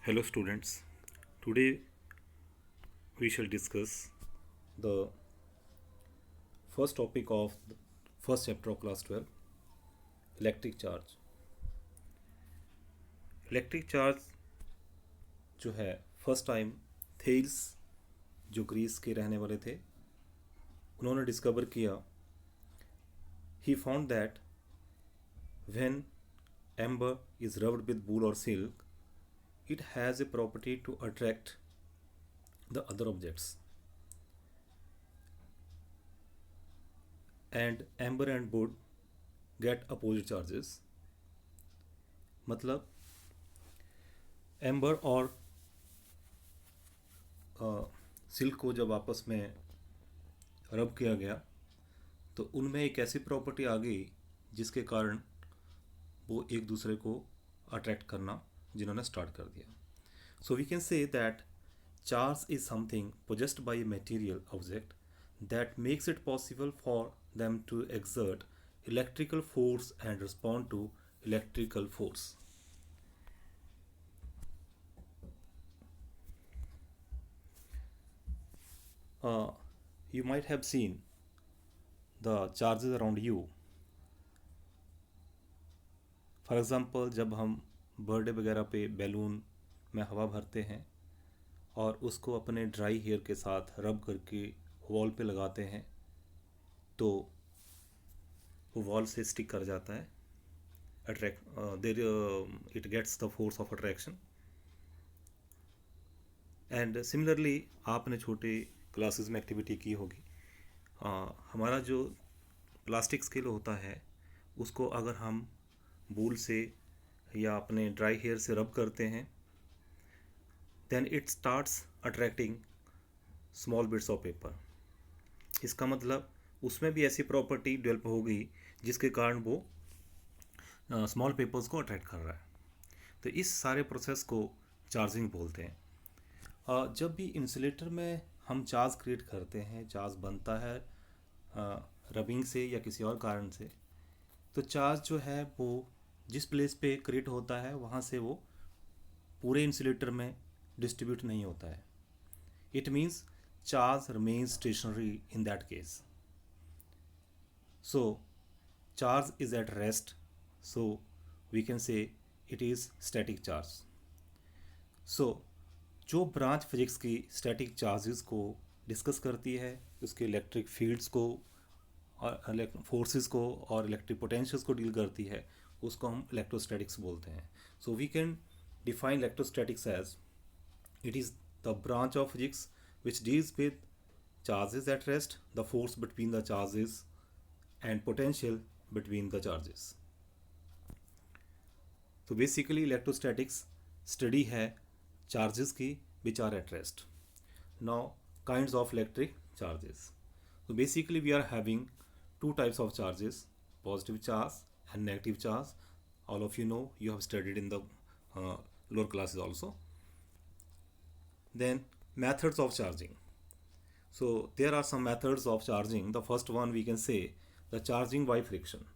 Hello students, today we shall discuss the first topic of the first chapter of class 12, electric charge. Electric charge जो है first time Thales जो Greece के रहने वाले थे उन्होंने डिस्कवर किया. He found that when amber is rubbed with wool or silk, it has a property to attract the other objects, and amber and wood get opposite charges. मतलब amber और silk को जब आपस में रब किया गया तो उनमें एक ऐसी प्रॉपर्टी आ गई जिसके कारण वो एक दूसरे को अट्रैक्ट करना जिन्होंने स्टार्ट कर दिया. So we can say that charge is something possessed by a material object that makes it possible for them to exert electrical force and respond to electrical force. You might have seen the charges around you. For example जब हम birthday वगैरह पे balloon में हवा भरते हैं और उसको अपने ड्राई हेयर के साथ रब करके वॉल पे लगाते हैं तो वो वॉल से स्टिक कर जाता है. Attract there it gets the force of attraction. And similarly आपने छोटे क्लासेस में एक्टिविटी की होगी. हमारा जो प्लास्टिक स्केल होता है उसको अगर हम बूल से या अपने ड्राई हेयर से रब करते हैं then it starts attracting small bits of paper. इसका मतलब उसमें भी ऐसी प्रॉपर्टी डेवलप होगी जिसके कारण वो स्मॉल पेपर्स को अट्रैक्ट कर रहा है. तो इस सारे प्रोसेस को चार्जिंग बोलते हैं. जब भी इंसुलेटर में हम चार्ज क्रिएट करते हैं, चार्ज बनता है रबिंग से या किसी और कारण से, तो चार्ज जो है वो जिस प्लेस पे क्रिएट होता है वहाँ से वो पूरे इंसुलेटर में डिस्ट्रीब्यूट नहीं होता है. It means charge remains stationary in that case. So charge is at rest, so we can say it is static charge. सो जो ब्रांच फिजिक्स की स्टैटिक चार्जेस को डिस्कस करती है, उसके इलेक्ट्रिक फील्ड्स को और फोर्सेस को और इलेक्ट्रिक पोटेंशियल्स को डील करती है, उसको हम इलेक्ट्रोस्टैटिक्स बोलते हैं. So we can define electrostatics as it is the branch of physics which deals with charges at rest, the force between the charges and potential between the charges. तो basically electrostatics study है charges की which are at rest. Now kinds of electric charges. So basically we are having two types of charges, positive charge and negative charge. All of you know, you have studied in the lower classes also. Then methods of charging. So there are some methods of charging. The first one we can say the charging by friction.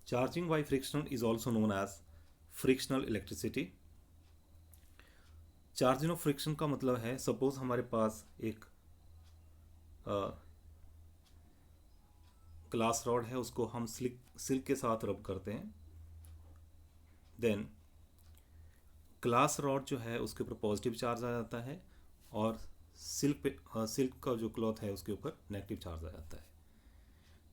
Charging by friction is also known as frictional electricity. Charging of friction का मतलब है, suppose हमारे पास एक glass rod है, उसको हम silk के साथ रब करते हैं. देन ग्लास रॉड जो है उसके ऊपर पॉजिटिव चार्ज आ जाता है और सिल्क का जो क्लॉथ है उसके ऊपर नेगेटिव चार्ज आ जाता है.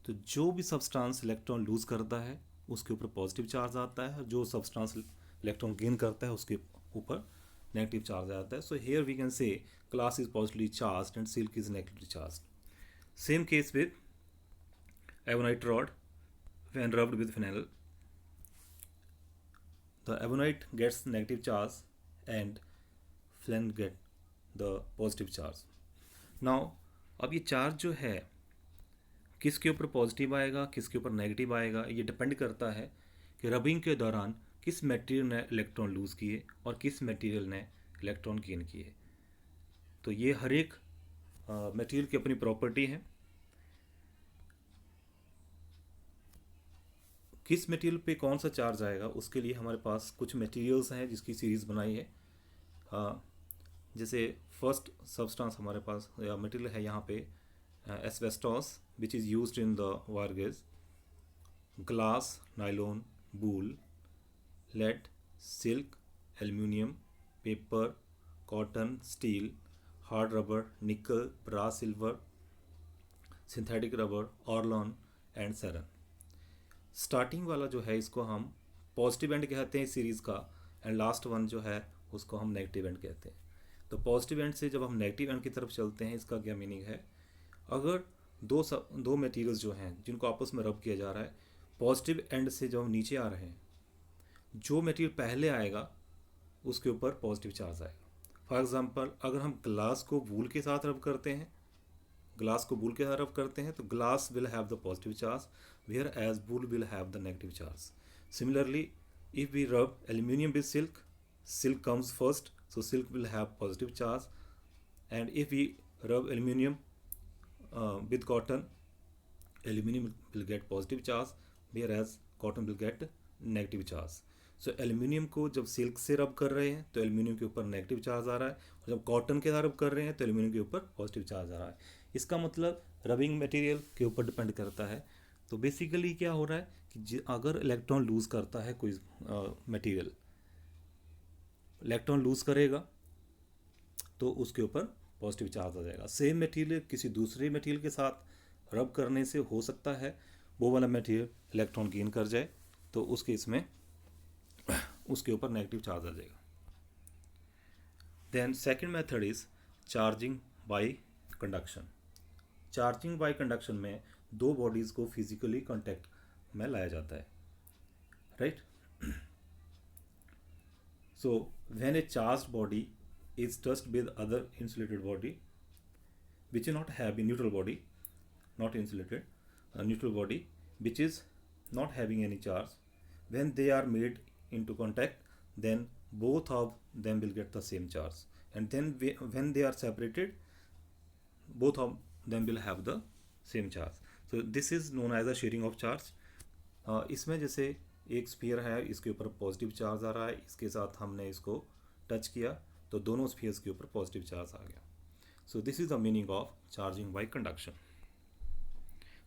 तो जो भी सब्सटेंस इलेक्ट्रॉन लूज करता है उसके ऊपर पॉजिटिव चार्ज आता है, जो सब्सटेंस इलेक्ट्रॉन गेन करता है उसके ऊपर नेगेटिव चार्ज आ जाता है. So here we can say glass is positively charged and silk is negatively charged. Same case with ebonite rod. When rubbed with phenyl, the ebonite gets negative charge and phenyl get the positive charge. Now अब ये charge जो है किसके ऊपर positive आएगा, किसके ऊपर negative आएगा, ये डिपेंड करता है कि रबिंग के दौरान किस मटेरियल ने इलेक्ट्रॉन लूज़ किए और किस मटेरियल ने इलेक्ट्रॉन गेन किए. तो ये हर एक मटेरियल की अपनी प्रॉपर्टी है किस मटेरियल पे कौन सा चार्ज आएगा उसके लिए हमारे पास कुछ मटेरियल्स हैं जिसकी सीरीज़ बनाई है। जैसे फर्स्ट सब्सटेंस हमारे पास या मटेरियल है यहाँ पे asbestos which is used in the wire gauge, glass, nylon, wool, lead, silk, aluminium, paper, cotton, steel, hard rubber, nickel, brass, silver, synthetic rubber, orlon and sarin। Starting वाला जो है इसको हम पॉजिटिव एंड कहते हैं इस सीरीज़ का, and last one जो है उसको हम नेगेटिव एंड कहते हैं। तो पॉजिटिव एंड से जब हम नेगेटिव एंड की तरफ चलते हैं, इसका क्या मीनिंग है, अगर दो मटेरियल्स जो हैं जिनको आपस में रब किया जा रहा है, पॉजिटिव एंड से जब हम नीचे आ रहे हैं, जो मटेरियल पहले आएगा उसके ऊपर पॉजिटिव चार्ज आएगा। फॉर एग्जांपल अगर हम ग्लास को वूल के साथ रब करते हैं, तो glass will have the positive charge whereas wool will have the negative charge. Similarly if we rub aluminium with silk, silk comes first, so silk will have positive charge, and if we rub aluminium with cotton, aluminium will get positive charge whereas cotton will get negative charge। so aluminium को जब silk से रब कर रहे हैं तो aluminium के ऊपर नेगेटिव चार्ज आ रहा है, और जब कॉटन के साथ रब कर रहे हैं तो एल्यूमिनियम के ऊपर पॉजिटिव चार्ज आ रहा है। इसका मतलब रबिंग मटेरियल के ऊपर डिपेंड करता है। तो बेसिकली क्या हो रहा है कि अगर इलेक्ट्रॉन लूज़ करता है कोई मटेरियल, इलेक्ट्रॉन लूज़ करेगा तो उसके ऊपर पॉजिटिव चार्ज आ जाएगा। सेम मटेरियल किसी दूसरे मटेरियल के साथ रब करने से हो सकता है वो वाला मटेरियल इलेक्ट्रॉन गेन कर जाए, तो उस केस में उसके ऊपर नेगेटिव चार्ज आ जाएगा। Then second method is charging by conduction. Charging by conduction में दो बॉडीज़ को फिजिकली कांटेक्ट में लाया जाता है, right. So when a charged body is touched with other insulated body which is not having neutral body, not insulated, a neutral body which is not having any charge, when they are made into contact, then both of them will get the same charge, and then when they are separated, both of them will have the same charge। So this is known as a sharing of charge। इसमें जैसे एक sphere है, इसके ऊपर positive charge आ रहा है, इसके साथ हमने इसको टच किया तो दोनों स्फीयर्स के ऊपर पॉजिटिव चार्ज आ गया। So this is the meaning of charging by conduction.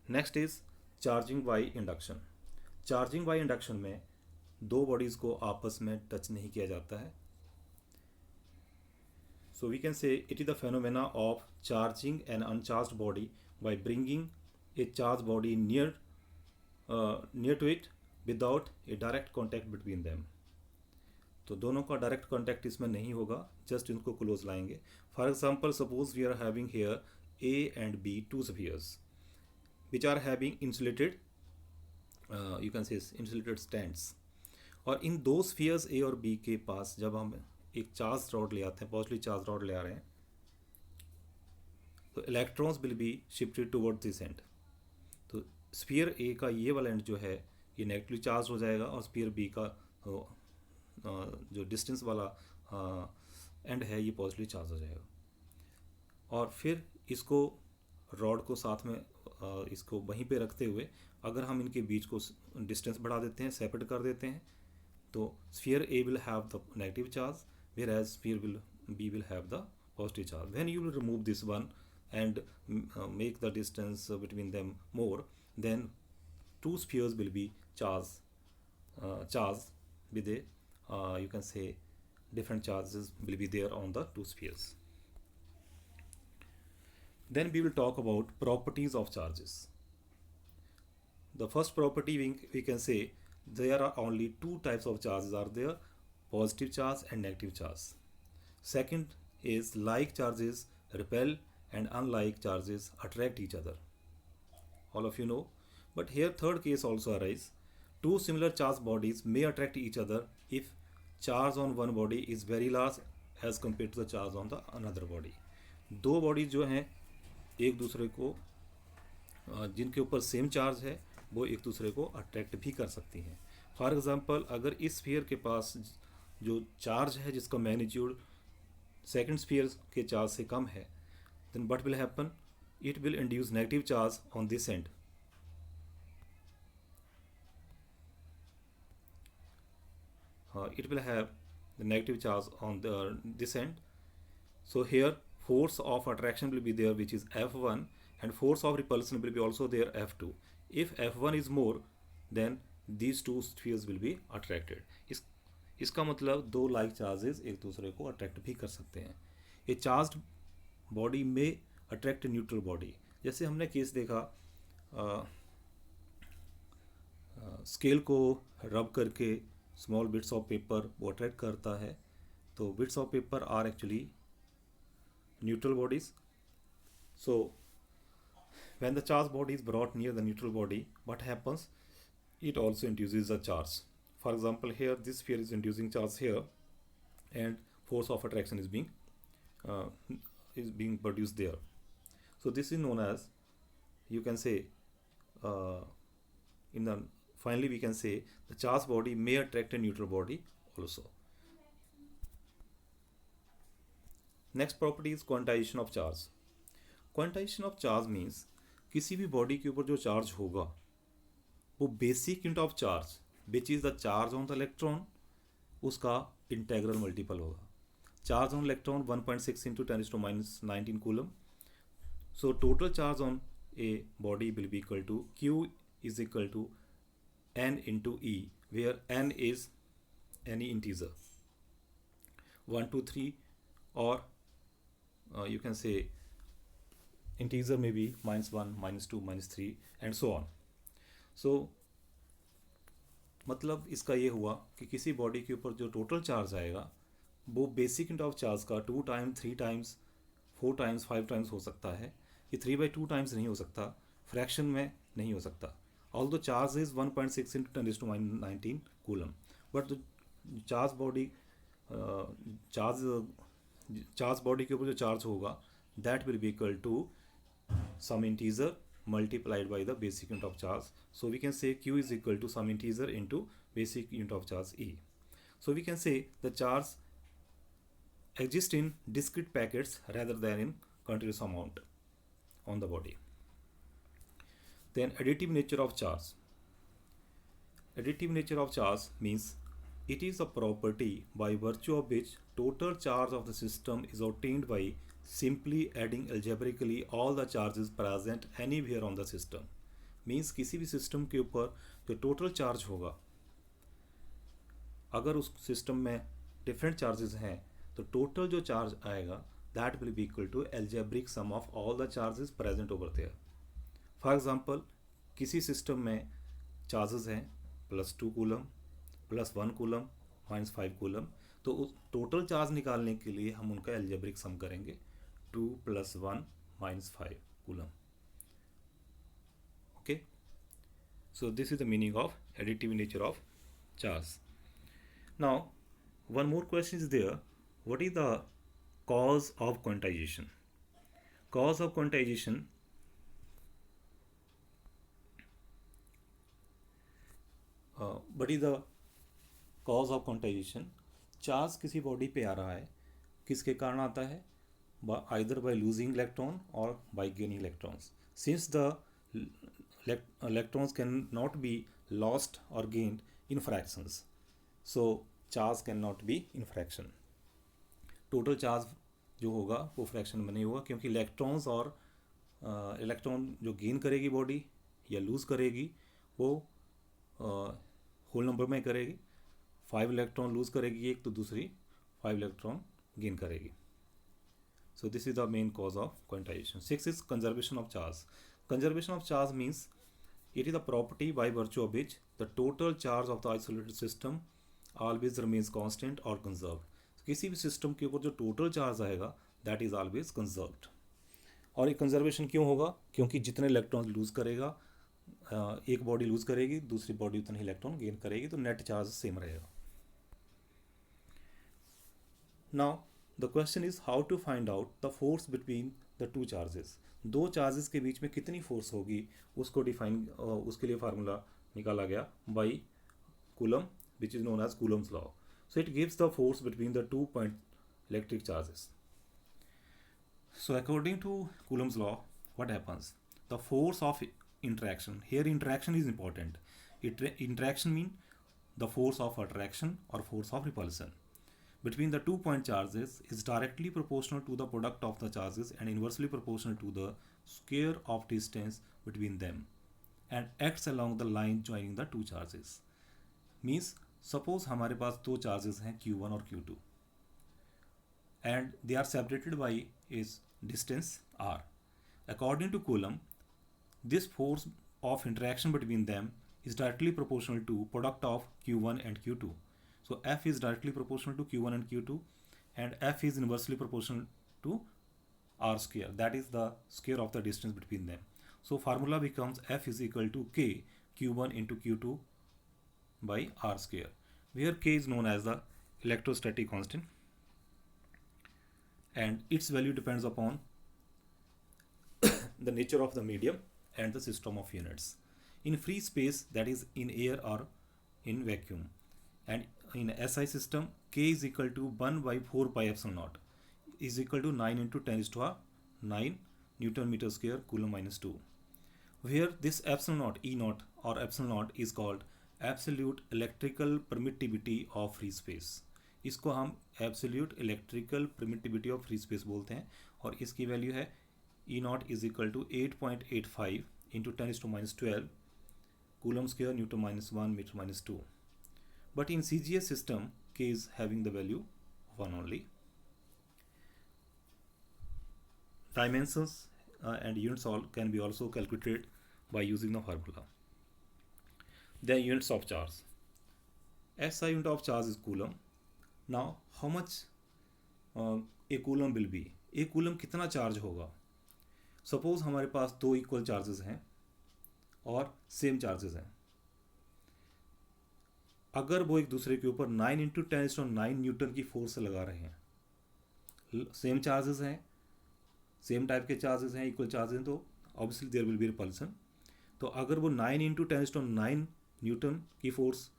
Next is charging by induction. Charging by induction में दो बॉडीज़ को आपस में टच नहीं किया जाता है। So we can say it is the phenomena of charging an uncharged body by bringing a charge body near to it without a direct contact between them. तो दोनों का डायरेक्ट कॉन्टैक्ट इसमें नहीं होगा, जस्ट इनको क्लोज लाएंगे। For example suppose we are having here A and B, two spheres which are having insulated, you can say insulated stands, और इन दो स्फीयर्स ए और बी के पास जब हम एक चार्ज रॉड ले आते हैं, पॉजिटिव चार्ज रॉड ले आ रहे हैं, तो electrons will be shifted toward this and. तो स्फीयर ए का ये वाला एंड जो है ये नेगेटिवली चार्ज हो जाएगा, और स्फीयर बी का जो डिस्टेंस वाला एंड है ये पॉजिटिवली चार्ज हो जाएगा। और फिर इसको रॉड को साथ में इसको वहीं पे रखते हुए अगर हम इनके बीच को डिस्टेंस बढ़ा देते हैं, सेपरेट कर देते हैं, तो sphere A will have the negative charge whereas sphere B will have the positive charge. When you will remove this one and make the distance between them more, then two spheres will be charged with a you can say different charges will be there on the two spheres। Then we will talk about properties of charges। The first property we can say there are only two types of charges are there, positive charge and negative charge। Second is like charges repel and unlike charges attract each other, all of you know। But here third case also arise, two similar charged bodies may attract each other if charge on one body is very large as compared to the charge on the another body। दो body जो हैं एक दूसरे को जिनके ऊपर same charge है वो एक दूसरे को अट्रैक्ट भी कर सकती हैं। फॉर एग्जांपल अगर इस स्फीयर के पास जो चार्ज है जिसका मैग्नीट्यूड सेकंड स्फीयर के चार्ज से कम है, then what will happen, it will induce negative charge on this end। it will have the negative charge on this end. So here force of attraction will be there, which is F1, and force of repulsion will be also there, F2. If F1 is more, then these two spheres will be attracted. इसका मतलब दो like charges एक दूसरे को attract भी कर सकते हैं. ए चार्ज्ड बॉडी में अट्रैक्ट न्यूट्रल बॉडी. जैसे हमने केस देखा स्केल को रब करके स्मॉल बिट्स ऑफ पेपर वो अट्रैक्ट करता है. तो bits of paper are actually neutral bodies. So when the charged body is brought near the neutral body, what happens? It also induces a charge. For example, here this sphere is inducing charge here, and force of attraction is being produced there. So this is known as, you can say, finally we can say the charged body may attract a neutral body also. Next property is quantisation of charge. Quantisation of charge means किसी भी body के ऊपर जो charge होगा वो basic unit of charge which is the charge on the electron उसका integral multiple होगा. Charge on electron 1.6 into 10⁻⁹ coulomb. So total charge on a body will be equal to Q is equal to N into E, where N is any integer 1 2 3, or you can say integer may be -1 -2 -3 and so on. So मतलब इसका ये हुआ कि किसी body के ऊपर जो total charge आएगा वो बेसिक यूनिट ऑफ चार्ज का 2 टाइम्स 3 टाइम्स 4 टाइम्स 5 टाइम्स हो सकता है. ये 3/2 टाइम्स नहीं हो सकता, फ्रैक्शन में नहीं हो सकता. Although charge is 1.6 into 10⁻⁹ coulomb, but charge body के ऊपर जो चार्ज होगा that will be equal to some integer multiplied by the basic unit of charge. So we can say Q is equal to some integer into basic unit of charge E. So we can say the charge exist in discrete packets rather than in continuous amount on the body. Then additive nature of charge. Additive nature of charge means it is a property by virtue of which total charge of the system is obtained by simply adding algebraically all the charges present anywhere on the system. Means किसी भी system के ऊपर जो total charge होगा, अगर उस system में different charges हैं तो टोटल जो चार्ज आएगा that will be equal to algebraic sum of all the charges present over there. For example किसी सिस्टम में चार्जेस हैं +2 कूलम, +1 कूलम, -5 कूलम. तो उस टोटल चार्ज निकालने के लिए हम उनका एल्जेब्रिक सम करेंगे 2 + 1 -5 coulomb. Okay, so this is the meaning of additive nature of charge. Now one more question is there. What is the cause of quantization? Cause of quantization what is the cause of quantization? Charge किसी body पे आ रहा है, किसके कारण आता है? either by losing electron or by gaining electrons. Since the electrons cannot be lost or gained in fractions, so charge can not be in fraction. Total charge जो होगा वो फ्रैक्शन में नहीं होगा, क्योंकि इलेक्ट्रॉन्स और इलेक्ट्रॉन जो गेन करेगी बॉडी या लूज़ करेगी वो होल नंबर में करेगी. 5 इलेक्ट्रॉन लूज़ करेगी एक, तो दूसरी 5 इलेक्ट्रॉन गेन करेगी. So this is the main cause of quantization. 6 is conservation of charge. Conservation of charge means it is the property by virtue of which the total charge of the isolated system always remains constant और conserved. किसी भी system के ऊपर जो total charge आएगा that is always conserved. और ये conservation क्यों होगा? क्योंकि जितने इलेक्ट्रॉन लूज़ करेगा, एक बॉडी लूज़ करेगी, दूसरी बॉडी उतने इलेक्ट्रॉन गेन करेगी, तो नेट चार्ज सेम रहेगा. Now the question is how to find out the force between the two charges. दो चार्जेस के बीच में कितनी फोर्स होगी उसको डिफाइन, उसके लिए फार्मूला निकाला गया by coulomb, which is known as Coulomb's law. So it gives the force between the 2 point electric charges. So according to Coulomb's law, what happens? The force of interaction, here interaction is important. Interaction means the force of attraction or force of repulsion between the 2 point charges is directly proportional to the product of the charges and inversely proportional to the square of distance between them and acts along the line joining the two charges. Means suppose हमारे पास दो charges हैं Q1 और Q2 and they are separated by is distance r. According to Coulomb, this force of interaction between them is directly proportional to product of Q1 and Q2. So F is directly proportional to Q1 and Q2 and F is inversely proportional to R square, that is the square of the distance between them. So formula becomes F is equal to K Q1 into Q2 by R square, where K is known as the electrostatic constant and its value depends upon the nature of the medium and the system of units. In free space, that is in air or in vacuum, and in SI system, K is equal to 1 by 4 pi epsilon naught is equal to 9 into 10 to the 9 Newton meter square Coulomb minus 2, where this epsilon naught E naught or epsilon naught is called absolute electrical permittivity of free space. इसको हम absolute electrical permittivity of free space बोलते हैं और इसकी value है E naught is equal to 8.85 into 10 to minus 12 Coulomb square Newton minus 1 meter minus 2. But in CGS system, K is having the value 1 only. Dimensions and units all can be also calculated by using the formula. Then units of charge. SI unit of charge is Coulomb. Now how much a Coulomb will be? एक coulomb कितना charge होगा? Suppose हमारे पास दो equal charges हैं और same charges हैं. अगर वो एक दूसरे के ऊपर 9 इंटू 10⁹ न्यूटन की फोर्स लगा रहे हैं, सेम चार्जेस हैं, सेम टाइप के चार्जेस हैं, इक्वल चार्जेस हैं, तो obviously there will be repulsion. तो अगर वो 9 इंटू 10⁹ न्यूटन की फोर्स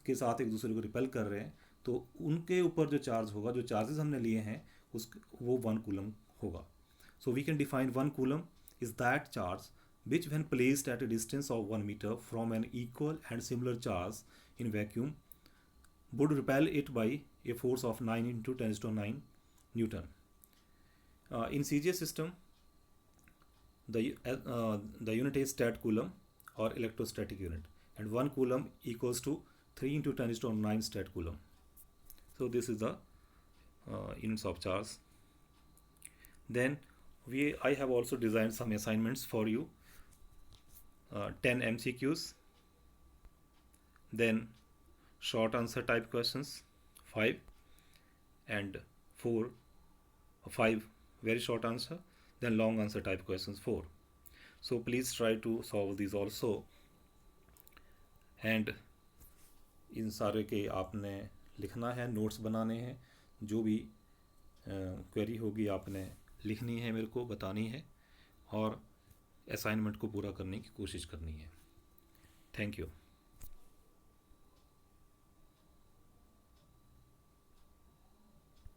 के साथ एक दूसरे को रिपेल कर रहे हैं, तो उनके ऊपर जो चार्ज होगा, जो चार्जेस हमने लिए हैं, वो 1 कूलम होगा. So we can define 1 coulomb is that charge which when placed at a distance of 1 meter from an equal and similar charge in vacuum would repel it by a force of 9 into 10⁹ Newton. In CGS system, the unit is stat coulomb or electrostatic unit, and 1 coulomb equals to 3 into 10⁹ stat coulomb. So this is the units of charge. Then I have also designed some assignments for you. 10 MCQs, then short answer type questions 5 and 5 very short answer, then long answer type questions 4. So please try to solve these also. And इन सारे के आपने लिखना है, notes बनाने हैं, जो भी query होगी आपने लिखनी है, मेरे को बतानी है और असाइनमेंट को पूरा करने की कोशिश करनी है. Thank you.